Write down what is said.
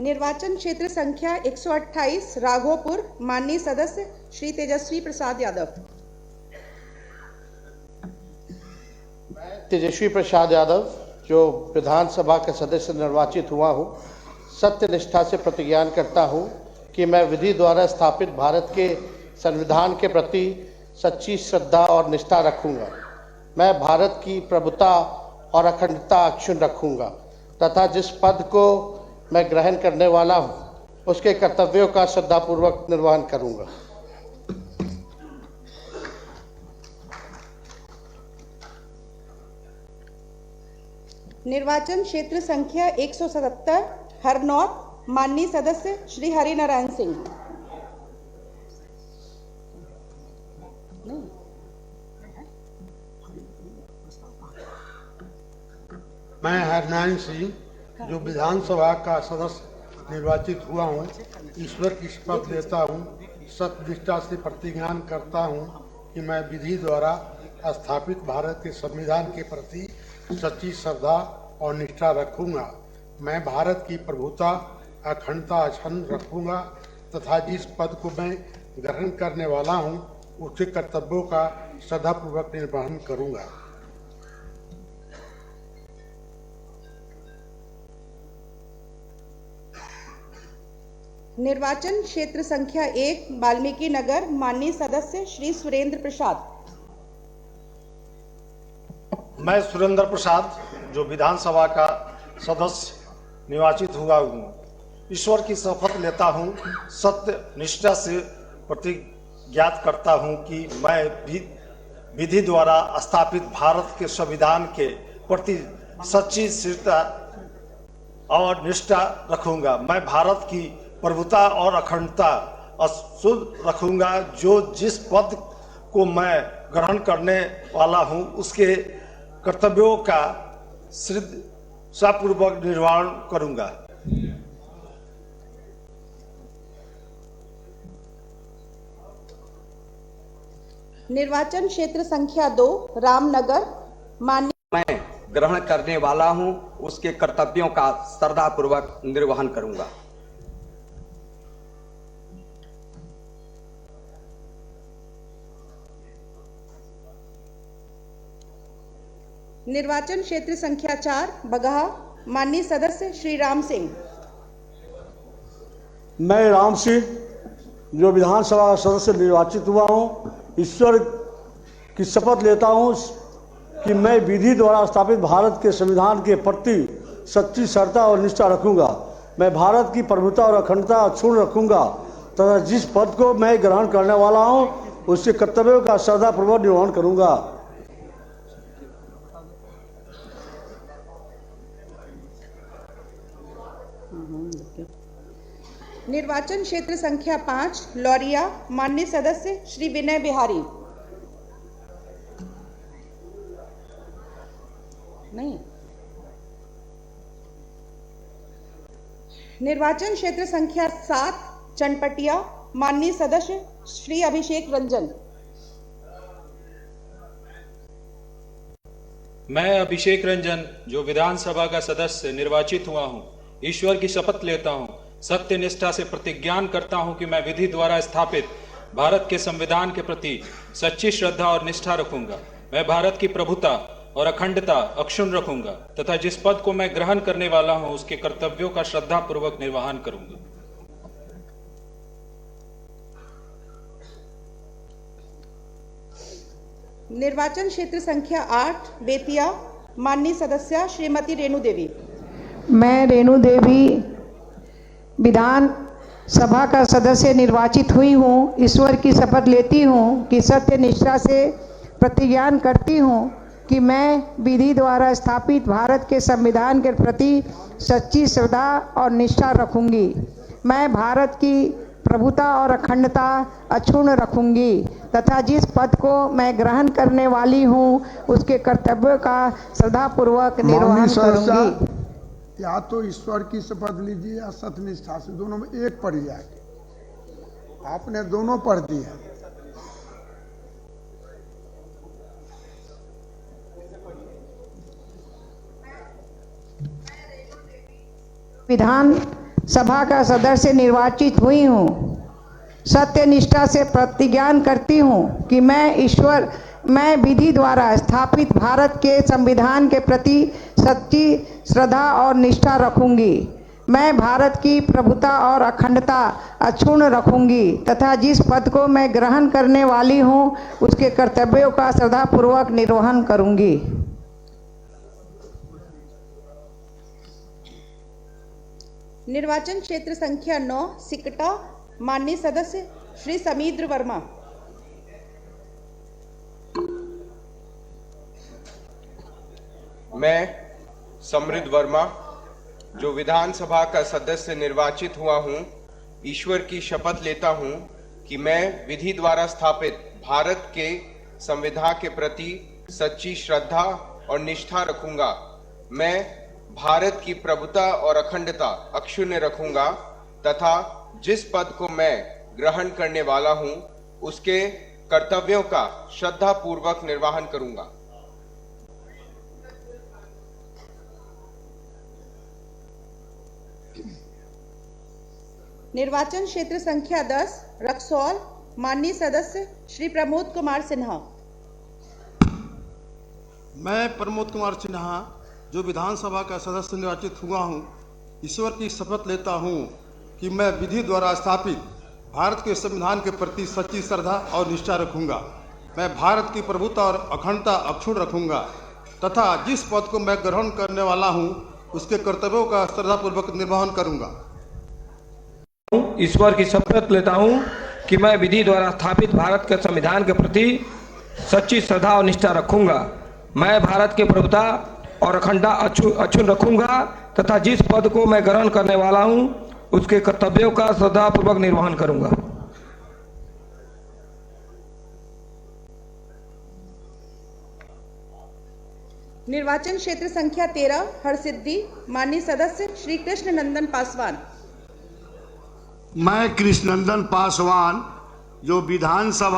निर्वाचन क्षेत्र संख्या 128 राघोपुर, माननीय सदस्य श्री तेजस्वी प्रसाद यादव। तेजस्वी प्रसाद यादव, जो विधानसभा का सदस्य निर्वाचित हुआ हूँ, सत्य निष्ठा से प्रतिज्ञा करता हूँ कि मैं विधि द्वारा स्थापित भारत के संविधान के प्रति सच्ची श्रद्धा और निष्ठा रखूँगा। मैं भारत की प्रभुता और अखंडता अक्षुण्ण रखूँगा तथा जिस पद को मैं ग्रहण करने वाला हूँ उसके कर्तव्यों का श्रद्धापूर्वक निर्वहन करूँगा। निर्वाचन क्षेत्र संख्या 177 हरनौत, माननीय सदस्य श्री हरिनारायण सिंह। मैं हरिनारायण सिंह, जो विधानसभा का सदस्य निर्वाचित हुआ हूँ, ईश्वर की शपथ लेता हूँ, सत्यनिष्ठा से प्रतिज्ञा करता हूँ कि मैं विधि द्वारा स्थापित भारत के संविधान के प्रति सच्ची श्रद्धा और निष्ठा रखूँगा। मैं भारत की प्रभुता अखंडता अक्षुण्ण रखूँगा तथा जिस पद को मैं ग्रहण करने वाला हूँ उसके कर्तव्यों का श्रद्धापूर्वक निर्वहन करूँगा। निर्वाचन क्षेत्र संख्या 1 वाल्मीकि नगर, माननीय सदस्य श्री सुरेंद्र प्रसाद। मैं सुरेंद्र प्रसाद, जो विधानसभा का सदस्य निर्वाचित हुआ हूँ, ईश्वर की शपथ लेता हूँ, सत्य निष्ठा से प्रतिज्ञा करता हूँ कि मैं विधि द्वारा स्थापित भारत के संविधान के प्रति सच्ची श्रद्धा और निष्ठा रखूँगा। मैं भारत की प्रभुता और अखंडता अक्षुण्ण रखूँगा। जो जिस पद को मैं ग्रहण करने वाला हूँ उसके कर्तव्यों का श्रद्धापूर्वक निर्वहन करूँगा। निर्वाचन क्षेत्र संख्या 2 रामनगर, माननीय मैं ग्रहण करने वाला हूँ उसके कर्तव्यों का श्रद्धापूर्वक निर्वहन करूँगा। निर्वाचन क्षेत्र संख्या 4 बगहा, माननीय सदस्य श्री राम सिंह। मैं राम सिंह, जो विधानसभा का सदस्य निर्वाचित हुआ हूँ, ईश्वर की शपथ लेता हूँ कि मैं विधि द्वारा स्थापित भारत के संविधान के प्रति सच्ची श्रद्धा और निष्ठा रखूँगा। मैं भारत की प्रभुता और अखंडता अक्षुण्ण रखूँगा तथा जिस पद को मैं ग्रहण करने वाला हूँ उसके कर्तव्यों का श्रद्धापूर्वक निर्वहन करूँगा। निर्वाचन क्षेत्र संख्या 5 लौरिया, माननीय सदस्य श्री विनय बिहारी। नहीं। निर्वाचन क्षेत्र संख्या 7 चनपटिया, माननीय सदस्य श्री अभिषेक रंजन। मैं अभिषेक रंजन, जो विधानसभा का सदस्य निर्वाचित हुआ हूँ, ईश्वर की शपथ लेता हूँ, सत्य निष्ठा से प्रतिज्ञा करता हूँ कि मैं विधि द्वारा स्थापित भारत के संविधान के प्रति सच्ची श्रद्धा और निष्ठा रखूंगा। मैं भारत की प्रभुता और अखंडता अक्षुण्ण रखूंगा तथा जिस पद को मैं ग्रहण करने वाला हूँ उसके कर्तव्यों का श्रद्धापूर्वक निर्वहन करूंगा। निर्वाचन क्षेत्र संख्या 8 बेतिया, माननीय सदस्य श्रीमती रेणु देवी। मैं रेणु देवी विधान सभा का सदस्य निर्वाचित हुई हूँ। ईश्वर की शपथ लेती हूँ कि सत्य निष्ठा से प्रतिज्ञा करती हूँ कि मैं विधि द्वारा स्थापित भारत के संविधान के प्रति सच्ची श्रद्धा और निष्ठा रखूँगी। मैं भारत की प्रभुता और अखंडता अक्षुण्ण रखूँगी तथा जिस पद को मैं ग्रहण करने वाली हूँ उसके कर्तव्यों का श्रद्धापूर्वक निर्वहन करूँगी। या तो ईश्वर की शपथ लीजिए या सत्यनिष्ठा से, दोनों में एक पढ़ जाए। आपने दोनों पढ़ दिए। सभा का सदस्य निर्वाचित हुई हूँ, सत्य निष्ठा से प्रतिज्ञान करती हूँ कि मैं विधि द्वारा स्थापित भारत के संविधान के प्रति सच्ची श्रद्धा और निष्ठा रखूंगी। मैं भारत की प्रभुता और अखंडता अक्षुण्ण रखूंगी तथा जिस पद को मैं ग्रहण करने वाली हूँ उसके कर्तव्यों का श्रद्धापूर्वक निर्वहन करूंगी। निर्वाचन क्षेत्र संख्या 9 सिकटा, माननीय सदस्य श्री समीद्र वर्मा। मैं समृद्ध वर्मा जो विधानसभा का सदस्य निर्वाचित हुआ हूं, ईश्वर की शपथ लेता हूं कि मैं विधि द्वारा स्थापित भारत के संविधान के प्रति सच्ची श्रद्धा और निष्ठा रखूंगा। मैं भारत की प्रभुता और अखंडता अक्षुण्ण रखूंगा तथा जिस पद को मैं ग्रहण करने वाला हूं उसके कर्तव्यों का श्रद्धापूर्वक निर्वहन करूंगा। निर्वाचन क्षेत्र संख्या 10 रक्सौल, माननीय सदस्य श्री प्रमोद कुमार सिन्हा। मैं प्रमोद कुमार सिन्हा जो विधानसभा का सदस्य निर्वाचित हुआ हूँ, ईश्वर की शपथ लेता हूँ कि मैं विधि द्वारा स्थापित भारत के संविधान के प्रति सच्ची श्रद्धा और निष्ठा रखूंगा। मैं भारत की प्रभुता और अखंडता अक्षुण्ण रखूंगा तथा जिस पद को मैं ग्रहण करने वाला हूँ उसके कर्तव्यों का श्रद्धापूर्वक निर्वहन करूंगा। ईश्वर की शपथ लेता हूं कि मैं विधि द्वारा स्थापित भारत के संविधान के प्रति सच्ची श्रद्धा और निष्ठा रखूंगा। मैं भारत की प्रभुता और अखंडता अक्षुण्ण रखूंगा तथा जिस पद को मैं ग्रहण करने वाला हूं उसके कर्तव्यों का श्रद्धापूर्वक निर्वहन करूंगा। निर्वाचन क्षेत्र संख्या 13 हरसिद्धि, माननीय सदस्य श्री कृष्ण नंदन पासवान। मैं कृष्णनंदन पासवान जो विधानसभा